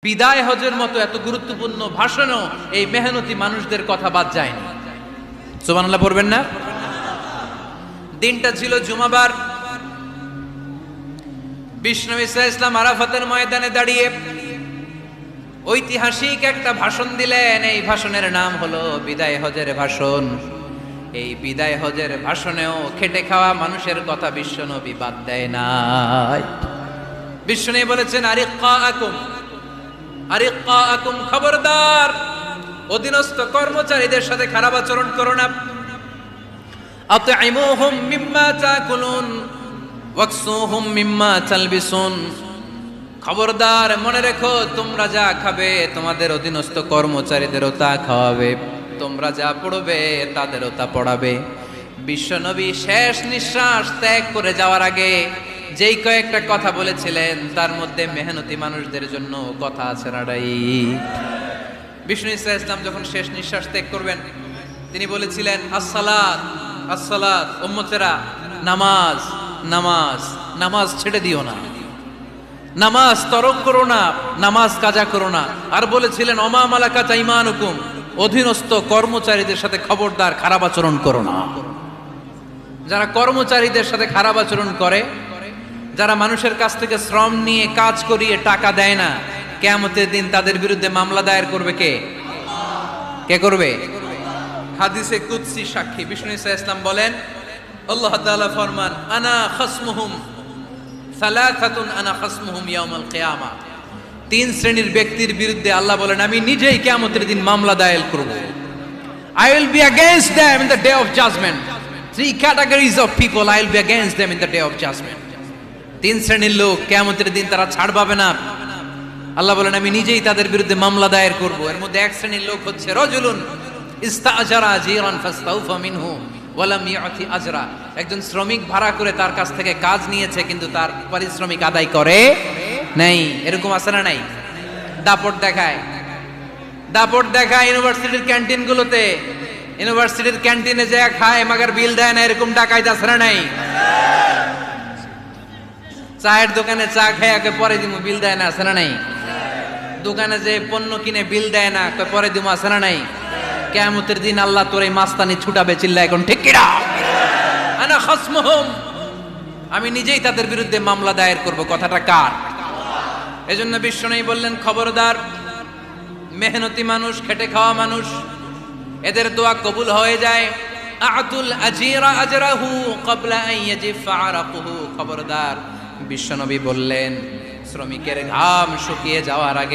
বিদায় হজের মতো এত গুরুত্বপূর্ণ ভাষণও এই মেহনতি মানুষদের কথা বাদ যায়নি। সুবহানাল্লাহ পড়বেন না? দিনটা ছিল জুমাবার। বিষ্ণু ঈসা ইসলাম আরাফাতের ময়দানে দাঁড়িয়ে ঐতিহাসিক একটা ভাষণ দিলেন। এই ভাষণের নাম হলো বিদায় হজের ভাষণ। এই বিদায় হজের ভাষণেও খেটে খাওয়া মানুষের কথা বিশ্বনবী বাদ দেয় নাই। বিশ্বনবী বলেছেন আরিক্কাকুম, খবরদার অধীনস্থ কর্মচারীদের সাথে খারাপ আচরণ করো না। আতঈমুহুম মিম্মা তাকুলুন ওয়াকসুহুম মিম্মা তালবিসুন, খবরদার মনে রেখো তোমরা যা খাবে তোমাদের অধীনস্থ কর্মচারীদেরও তা খাওয়াবে, তোমরা যা পড়বে তাদেরও তা পড়াবে। বিশ্বনবী শেষ নিঃশ্বাস ত্যাগ করে যাওয়ার আগে যেই কয়েকটা কথা বলেছিলেন তার মধ্যে মেহনতি মানুষদের জন্য কথা আছে না নাই? বিষ্ণু ঈসা ইসলাম যখন শেষ নিঃশ্বাস ত্যাগ করবেন তিনি বলেছিলেন আসসালাত আসসালাত, উম্মতেরা নামাজ নামাজ নামাজ ছেড়ে দিও না, নামাজ তরক করো না, নামাজ কাজা করো না। আর বলেছিলেন ওমা মালাকাত আইমানুকুম, অধীনস্থ কর্মচারীদের সাথে খবরদার খারাপ আচরণ করো না। যারা কর্মচারীদের সাথে খারাপ আচরণ করে, যারা মানুষের কাছ থেকে শ্রম নিয়ে কাজ করিয়ে টাকা দেয় না, কিয়ামতের দিন তাদের বিরুদ্ধে মামলা দায়ের করবে কে? কে করবে? হাদিসে কুদসি সাক্ষী বিষ্ণু ঈসা ইসলাম বলেন, আল্লাহ তাআলা ফরমান আনা খাসমুহুম সালাসাতুন আনা খাসমুহুম ইয়াউমাল কিয়ামা। তিন শ্রেণীর ব্যক্তির বিরুদ্ধে আল্লাহ বলেন আমি নিজেই কিয়ামতের দিন মামলা দায়ের করব। I will be against them in the day of judgment. Three categories of people I will be against them in the day of judgment. তিন শ্রেণীর লোক কিয়ামতের দিন তারা ছাড় পাবে না। আল্লাহ বলেন আমি নিজেই তাদের বিরুদ্ধে মামলা দায়ের করব। এর মধ্যে এক শ্রেণীর লোক হচ্ছে রাজুলুন ইস্তাআজারা আজিরান ফাস্তাউফা মিনহু ওয়া লাম ইউতি আজরা, একজন শ্রমিক ভাড়া করে তার কাছ থেকে কাজ নিয়েছে কিন্তু তার পারিশ্রমিক আদায় করে নাই। এরকম আছে না নাই? দাপট দেখায় ইউনিভার্সিটির ক্যান্টিনগুলোতে, ইউনিভার্সিটির ক্যান্টিনে যায় খায় মাগার বিল দেয় না, এরকম ডাকাইত আছে না নাই? চায়ের দোকানে চা খায় আগে পরে দিমু, বিল দেয় না, আছে না নাই? দোকানে যে পণ্য কিনে বিল দেয় না, পরে দিমু, আছে না নাই? কিয়ামতের দিন আল্লাহ তোর এই মাস্তানি ছুটাবে, চিল্লা এখন ঠিক কিনা? আনা খাসমুহুম, আমি নিজেই তাদের বিরুদ্ধে মামলা দায়ের করব। কথাটা কার? এজন্য বিশ্বনবী বললেন খবরদার মেহনতি মানুষ, খেটে খাওয়া মানুষ, এদের দোয়া কবুল হয়ে যায়। আতুল আজিরা আজরাহু ক্বাবলা আন ইয়াজিফা আরাকুহু, খবরদার বিশ্বনবী বললেন শ্রমিকের ঘাম শুকিয়ে যাওয়ার আগে